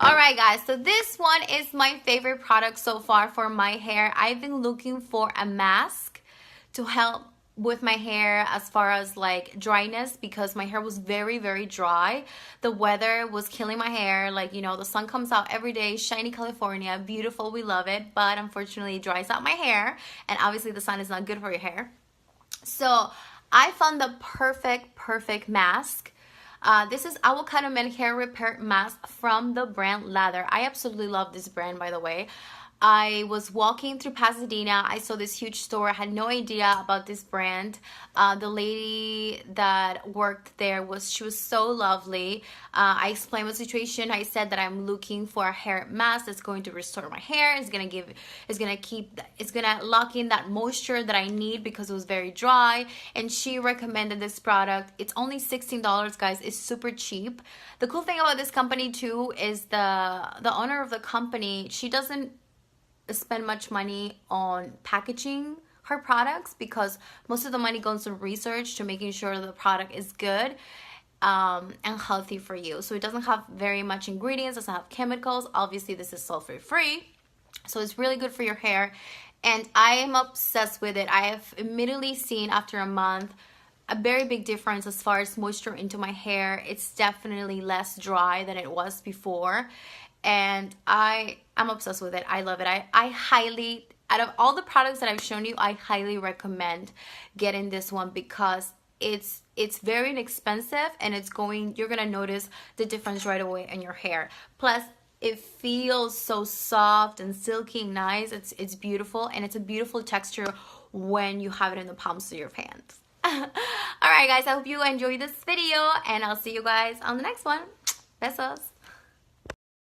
Alright guys, so this one is my favorite product so far for my hair. I've been looking for a mask to help with my hair as far as like dryness, because my hair was very dry. The weather was killing my hair. Like, you know, the sun comes out every day, shiny California, beautiful, we love it, but unfortunately it dries out my hair, and obviously the sun is not good for your hair. So I found the perfect mask. This is avocado men hair repair mask from the brand Lather. I absolutely love this brand, by the way. I was walking through Pasadena. I saw this huge store. I had no idea about this brand. The lady that worked there she was so lovely. I explained my situation. I said that I'm looking for a hair mask that's going to restore my hair. It's gonna lock in that moisture that I need because it was very dry. And she recommended this product. It's only $16, guys. It's super cheap. The cool thing about this company too is the owner of the company, she doesn't spend much money on packaging her products, because most of the money goes to research to making sure the product is good and healthy for you. So it doesn't have very much ingredients, doesn't have chemicals. Obviously this is sulfur free, so it's really good for your hair, and I am obsessed with it. I have immediately seen after a month a very big difference as far as moisture into my hair. It's definitely less dry than it was before, and I'm obsessed with it. I love it. I highly, out of all the products that I've shown you, I highly recommend getting this one, because it's very inexpensive, and you're gonna notice the difference right away in your hair. Plus it feels so soft and silky and nice. It's beautiful, and it's a beautiful texture when you have it in the palms of your hands. Alright guys, I hope you enjoyed this video, and I'll see you guys on the next one. Besos.